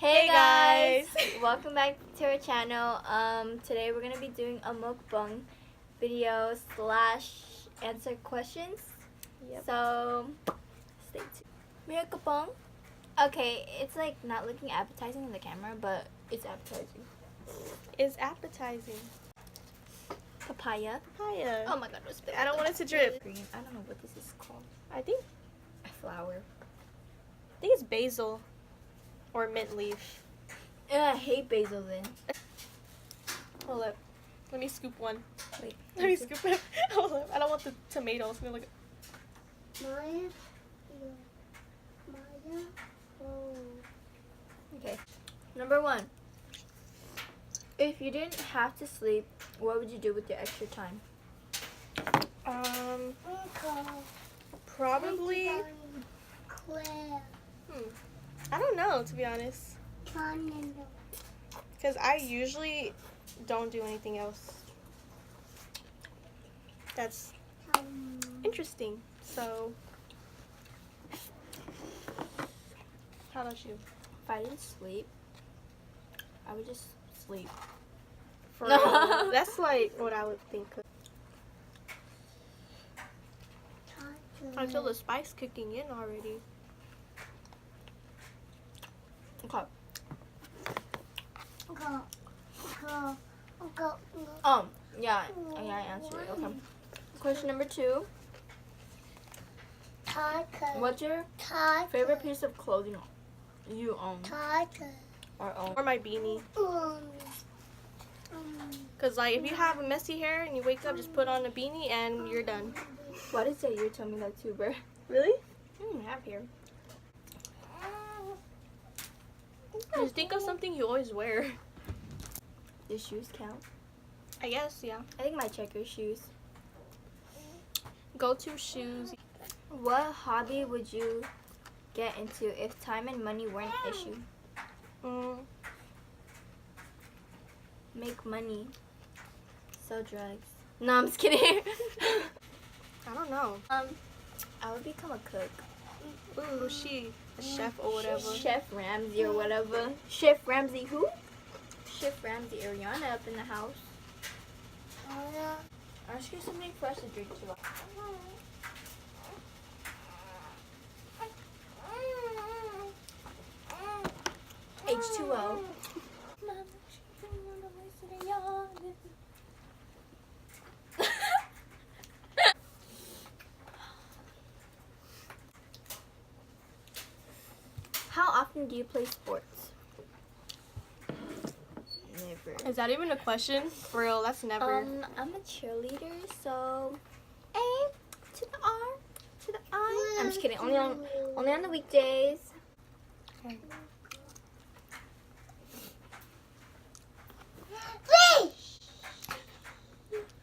Hey guys! Welcome back to our channel. Today we're gonna be doing a mukbang video / answer questions. Yep. So stay tuned. Mukbang. Okay, it's like not looking appetizing in the camera, but it's appetizing. It's appetizing. Papaya. Papaya. Oh my god, what's I don't want it to drip. Green. I don't know what this is called. I think Flower. it's basil or mint leaf. I hate basil then. Hold up. Let me scoop one. Wait. Let me scoop it. Hold up. I don't want the tomatoes. I'm gonna look Maya. Oh. Okay. Number 1. If you didn't have to sleep, what would you do with your extra time? Probably. Claire. I don't know, to be honest. Because I usually don't do anything else. That's interesting. So, how about you? If I didn't sleep, I would just sleep. For real. That's like what I would think. I feel the spice kicking in already. Okay. Go. Yeah, I answered it. Okay. Question number 2. What's your favorite piece of clothing you own or own? Or my beanie. Because, like, if you have a messy hair and you wake up, just put on a beanie and you're done. Why did you tell me that too, bro? Really? I have here. Just think of something you always wear. The shoes count? I guess, yeah. I think my checker shoes. Go-to shoes. What hobby would you get into if time and money weren't an issue? Make money. Sell drugs. No, I'm just kidding. I don't know. I would become a cook. Ooh, a chef or whatever. Chef Ramsay or whatever. Chef Ramsay who? Chef Ramsay Ariana up in the house. I'll just get something for us to drink too. H2O. How often do you play sports? Never. Is that even a question? For real, that's never. I'm a cheerleader, so A to the R to the I. I'm just kidding. Only on the weekdays. Okay.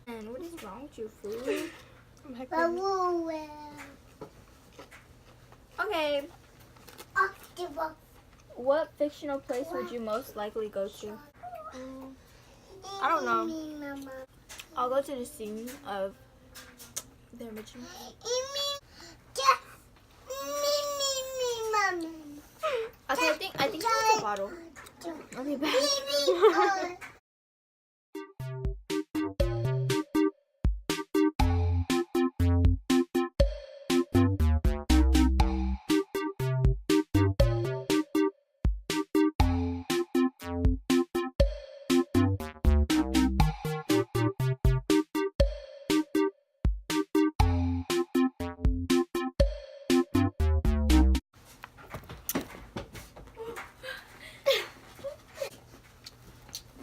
And what is wrong with you, food? Okay. What fictional place would you most likely go to? I don't know. I'll go to the scene of the original. Okay, I think it's a bottle. I'll be back.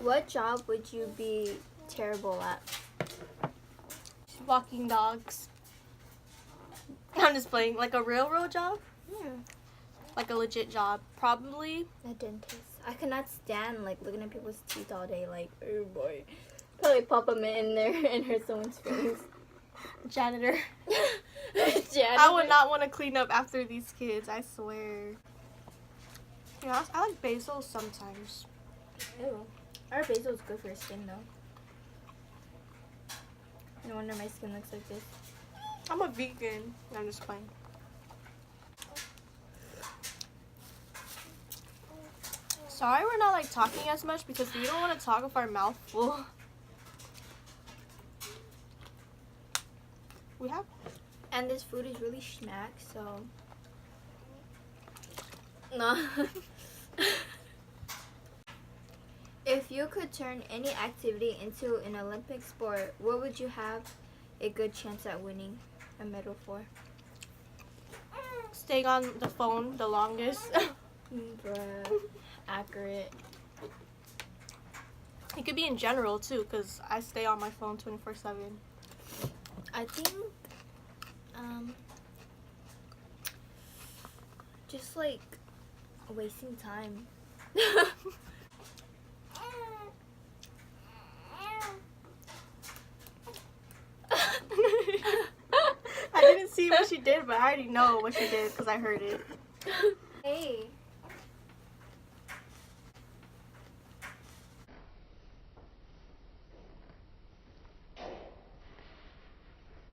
What job would you be terrible at? Walking dogs. I'm just playing. Like a real job? Yeah. Like a legit job. Probably. A dentist. I could not stand like looking at people's teeth all day. Like, oh boy. Probably pop them in there and hurt someone's face. Janitor. Janitor. I would not want to clean up after these kids, I swear. Yeah, I like basil sometimes. Ew. Our basil is good for your skin though. No wonder my skin looks like this. I'm a vegan. I'm just playing. Sorry we're not like talking as much because we don't want to talk with our mouth full. We have. And this food is really snack, so. No. If you could turn any activity into an Olympic sport, what would you have a good chance at winning a medal for? Staying on the phone the longest. Bruh. Accurate. It could be in general too, because I stay on my phone 24/7. I think, just like wasting time. I didn't see what she did, but I already know what she did because I heard it. Hey.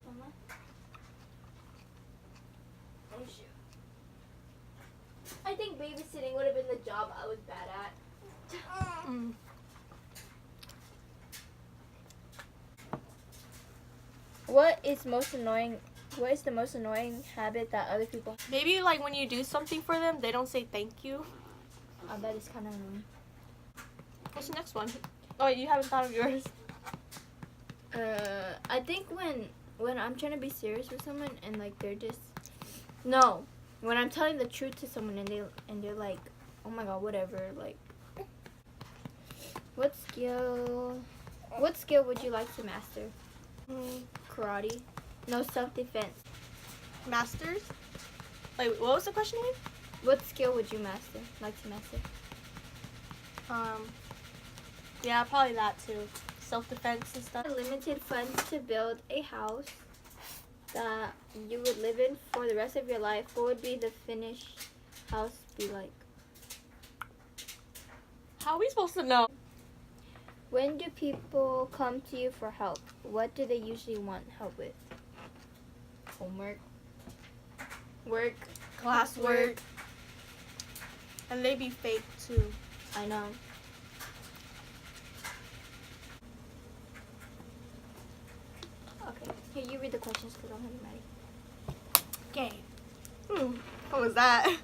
Mama? Oh shoot. I think babysitting would have been the job I was bad at. Mm. What is the most annoying habit that other people have? Maybe like when you do something for them, they don't say thank you. Oh, that is kind of annoying. What's the next one? Oh, you haven't thought of yours. I think when I'm trying to be serious with someone and like they're just no, when I'm telling the truth to someone and they're like, oh my god, whatever. Like, what skill would you like to master? Karate. No, self-defense. Masters? Like, what was the question again? What skill would you like to master? Yeah, probably that too. Self-defense and stuff. Limited funds to build a house that you would live in for the rest of your life. What would be the finished house be like? How are we supposed to know? When do people come to you for help? What do they usually want help with? Homework, work, Classwork. And they be fake too. I know. Okay, here you read the questions because I don't have them ready. Okay. What was that?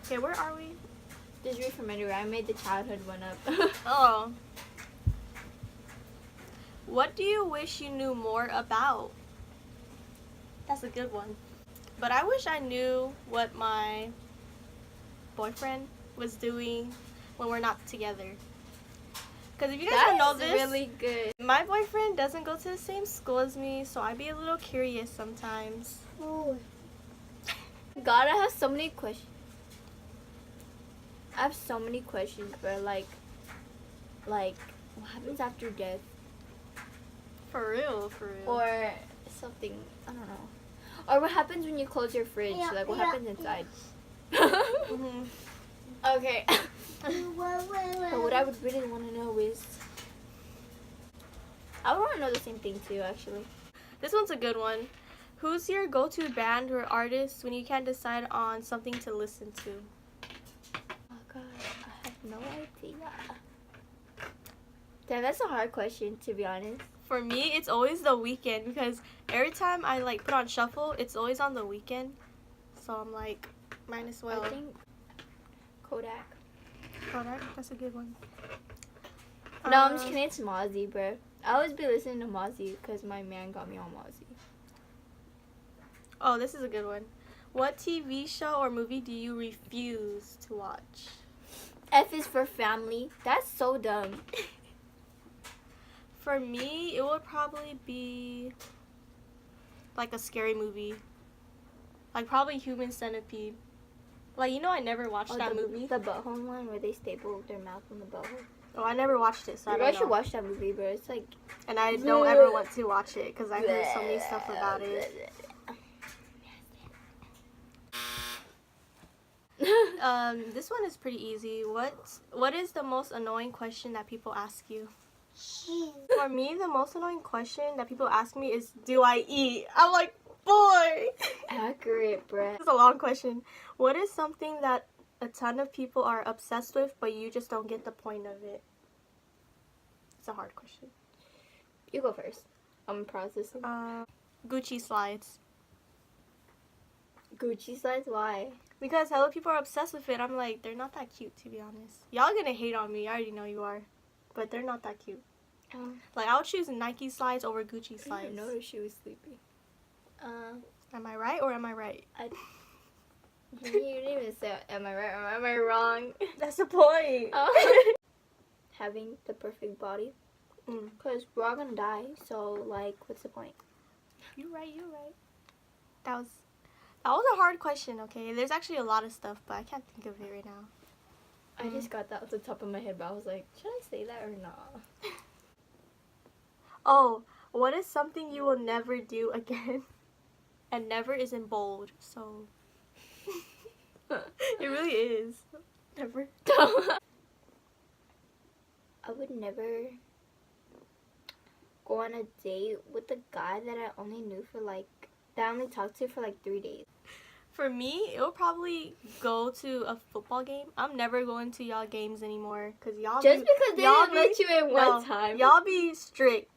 Okay, where are we? Just read from anywhere. I made the childhood one up. Oh. What do you wish you knew more about? That's a good one. But I wish I knew what my boyfriend was doing when we're not together. Because if you guys don't know That's this, really good. my boyfriend doesn't go to the same school as me, so I'd be a little curious sometimes. Oh. God, I have so many questions. I have so many questions, but like, what happens after death? For real, for real. Or something, I don't know. Or what happens when you close your fridge? Yeah, Like, what yeah, happens inside? Mhm. Okay. But what I would really want to know is, I would want to know the same thing too, actually. This one's a good one. Who's your go-to band or artist when you can't decide on something to listen to? Oh God, I have no idea. Damn, that's a hard question, to be honest. For me, it's always The Weeknd because every time I like put on shuffle, it's always on The Weeknd. So I'm like, might as well. I think Kodak. Kodak, that's a good one. No, I'm just kidding. It's Mozzie, bro. I always be listening to Mozzie because my man got me on Mozzie. Oh, this is a good one. What TV show or movie do you refuse to watch? F is for family. That's so dumb. For me, it would probably be like a scary movie. Like probably Human Centipede. Like, you know, I never watched that movie. The butthole one where they staple their mouth on the butthole. Oh, I never watched it, so I You don't guys know. should watch that movie, bro. It's like... And I don't ever want to watch it because I heard so many stuff about it. This one is pretty easy. What is the most annoying question that people ask you? For me, the most annoying question that people ask me is, do I eat? I'm like, boy! Accurate, bruh. This is a long question. What is something that a ton of people are obsessed with, but you just don't get the point of it? It's a hard question. You go first. I'm processing. Gucci slides. Gucci slides? Why? Because hella people are obsessed with it. I'm like, they're not that cute, to be honest. Y'all gonna hate on me. I already know you are. But they're not that cute. Like, I would choose Nike slides over Gucci I slides. didn't notice she was sleepy. Am I right or am I right? You didn't even say, am I right or am I wrong? That's the point. Having the perfect body. Mm. Because we're all gonna die, so, like, what's the point? You're right. That was a hard question, okay? There's actually a lot of stuff, but I can't think of it right now. I just got that off the top of my head, but I was like, should I say that or not? Oh, what is something you will never do again? And never is in bold, so... It really is. Never. I would never go on a date with a guy that I only knew for that I only talked to for 3 days. For me, it'll probably go to a football game. I'm never going to y'all games anymore because y'all Just because they didn't let you in one time. Y'all be strict.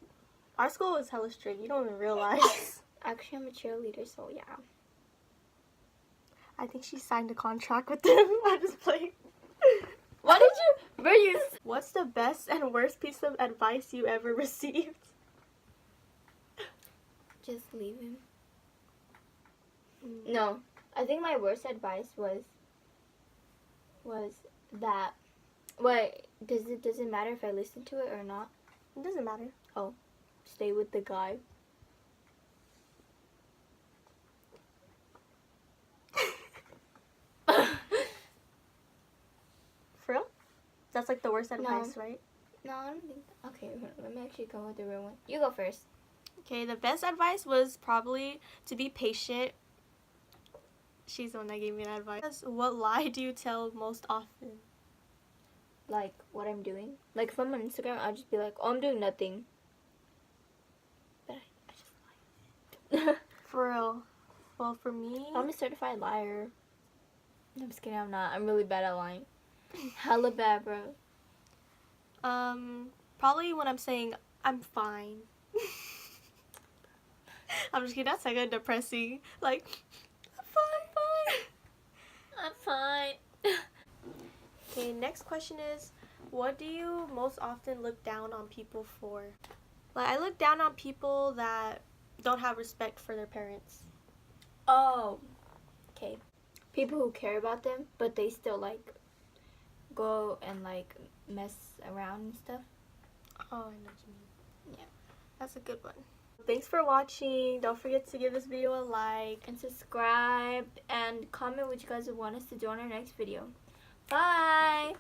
Our school is hella strict. You don't even realize. Actually, I'm a cheerleader, so yeah. I think she signed a contract with them. I just played. What did you? Where you? What's the best and worst piece of advice you ever received? Just leave him. No, I think my worst advice was that. What does it matter if I listen to it or not? It doesn't matter. Oh, stay with the guy. For real? That's like the worst advice, right? No, I don't think. Okay, let me actually go with the real one. You go first. Okay, the best advice was probably to be patient. She's the one that gave me that advice. What lie do you tell most often? Like what I'm doing. Like if I'm on Instagram, I'll just be like, "Oh, I'm doing nothing." But I just lie. For real. Well, for me, I'm a certified liar. I'm just kidding. I'm not. I'm really bad at lying. Hella bad, bro. probably when I'm saying I'm fine. I'm just kidding. That's like a depressing. Like, I'm fine. Okay, next question is, what do you most often look down on people for? Like, I look down on people that don't have respect for their parents. Oh, okay. People who care about them, but they still go and mess around and stuff. Oh, I know what you mean. Yeah. That's a good one. Thanks for watching. Don't forget to give this video a like. And subscribe and comment what you guys would want us to do on our next video. Bye!